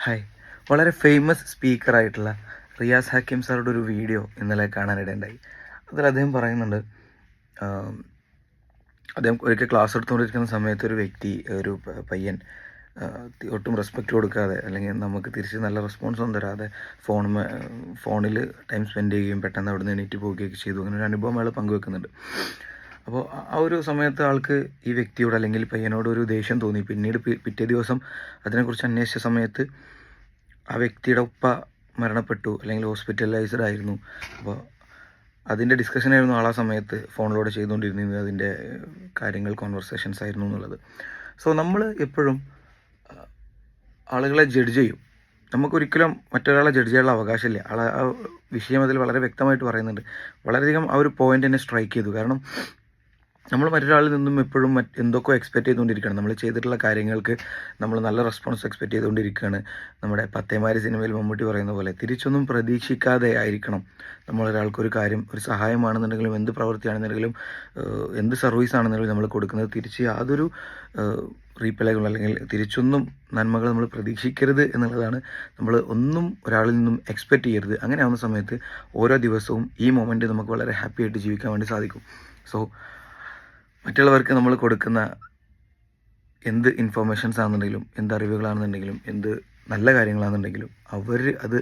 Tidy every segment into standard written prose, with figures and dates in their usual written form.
Hi. വളരെ famous സ്പീക്കറായിട്ടുള്ള Riyas Hakeem സാറുടെ ഒരു video ഇന്നലെ കാണാനിടയുണ്ടായി. അതിൽ അദ്ദേഹം പറയുന്നുണ്ട്, അദ്ദേഹം ഒരിക്കൽ ക്ലാസ് എടുത്തുകൊണ്ടിരിക്കുന്ന സമയത്ത് ഒരു വ്യക്തി, ഒരു പയ്യൻ ഒട്ടും റെസ്പെക്റ്റ് കൊടുക്കാതെ അല്ലെങ്കിൽ നമുക്ക് തിരിച്ച് നല്ല റെസ്പോൺസ് ഒന്നും തരാതെ ഫോണിൽ ടൈം സ്പെൻഡ് ചെയ്യുകയും പെട്ടെന്ന് അവിടെ നിന്ന് എണീറ്റ് പോവുകയൊക്കെ ചെയ്തു. അങ്ങനെ ഒരു അനുഭവം അയാൾ പങ്കുവെക്കുന്നുണ്ട്. അപ്പോൾ ആ ഒരു സമയത്ത് ആൾക്ക് ഈ വ്യക്തിയോട് അല്ലെങ്കിൽ പയ്യനോട് ഒരു ദേഷ്യം തോന്നി. പിന്നീട് പിറ്റേ ദിവസം അതിനെക്കുറിച്ച് അന്വേഷിച്ച സമയത്ത് ആ വ്യക്തിയുടെ ഉപ്പ മരണപ്പെട്ടു അല്ലെങ്കിൽ ഹോസ്പിറ്റലൈസ്ഡ് ആയിരുന്നു. അപ്പോൾ അതിൻ്റെ ഡിസ്കഷനായിരുന്നു ആ സമയത്ത് ഫോണിലൂടെ ചെയ്തുകൊണ്ടിരുന്നത്. അതിൻ്റെ കാര്യങ്ങൾ കോൺവെർസേഷൻസ് ആയിരുന്നു എന്നുള്ളത്. സോ നമ്മൾ എപ്പോഴും ആളുകളെ ജഡ്ജ് ചെയ്യും. നമുക്കൊരിക്കലും മറ്റൊരാളെ ജഡ്ജ് ചെയ്യാനുള്ള അവകാശമില്ല. ആ വിഷയം അതിൽ വളരെ വ്യക്തമായിട്ട് പറയുന്നുണ്ട്. വളരെയധികം ആ ഒരു പോയിന്റ് എന്നെ സ്ട്രൈക്ക് ചെയ്തു. കാരണം നമ്മൾ മറ്റൊരാളിൽ നിന്നും എപ്പോഴും എന്തൊക്കെ എക്സ്പെക്റ്റ് ചെയ്തുകൊണ്ടിരിക്കുകയാണ്. നമ്മൾ ചെയ്തിട്ടുള്ള കാര്യങ്ങൾക്ക് നമ്മൾ നല്ല റെസ്പോൺസ് എക്സ്പെക്റ്റ് ചെയ്തുകൊണ്ടിരിക്കുകയാണ്. നമ്മുടെ പത്തേമാരി സിനിമയിൽ മമ്മൂട്ടി പറയുന്ന പോലെ തിരിച്ചൊന്നും പ്രതീക്ഷിക്കാതെ ആയിരിക്കണം നമ്മളൊരാൾക്കൊരു കാര്യം, ഒരു സഹായമാണെന്നുണ്ടെങ്കിലും എന്ത് പ്രവൃത്തിയാണെന്നുണ്ടെങ്കിലും എന്ത് സർവീസ് ആണെന്നുണ്ടെങ്കിലും നമ്മൾ കൊടുക്കുന്നത് തിരിച്ച് യാതൊരു റീപ്ലൈകൾ അല്ലെങ്കിൽ തിരിച്ചൊന്നും നന്മകൾ നമ്മൾ പ്രതീക്ഷിക്കരുത് എന്നുള്ളതാണ്. നമ്മൾ ഒന്നും ഒരാളിൽ നിന്നും എക്സ്പെക്റ്റ് ചെയ്യരുത്. അങ്ങനെ ആവുന്ന സമയത്ത് ഓരോ ദിവസവും ഈ മൊമെൻറ്റ് നമുക്ക് വളരെ ഹാപ്പി ആയിട്ട് ജീവിക്കാൻ വേണ്ടി സാധിക്കും. സോ മറ്റുള്ളവർക്ക് നമ്മൾ കൊടുക്കുന്ന എന്ത് ഇൻഫർമേഷൻസ് ആണെന്നുണ്ടെങ്കിലും എന്ത് അറിവുകളാണെന്നുണ്ടെങ്കിലും എന്ത് നല്ല കാര്യങ്ങളാണെന്നുണ്ടെങ്കിലും അവർ അത്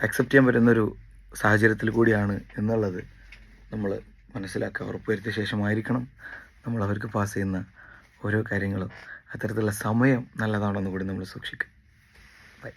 അക്സെപ്റ്റ് ചെയ്യാൻ പറ്റുന്നൊരു സാഹചര്യത്തിൽ കൂടിയാണ് എന്നുള്ളത് നമ്മൾ മനസ്സിലാക്കുക. ഉറപ്പുവരുത്തിയ ശേഷമായിരിക്കണം നമ്മൾ അവർക്ക് പാസ് ചെയ്യുന്ന ഓരോ കാര്യങ്ങളും. അത്തരത്തിലുള്ള സമയം നല്ലതാണെന്ന് കൂടി നമ്മൾ സൂക്ഷിക്കുക. ബൈ.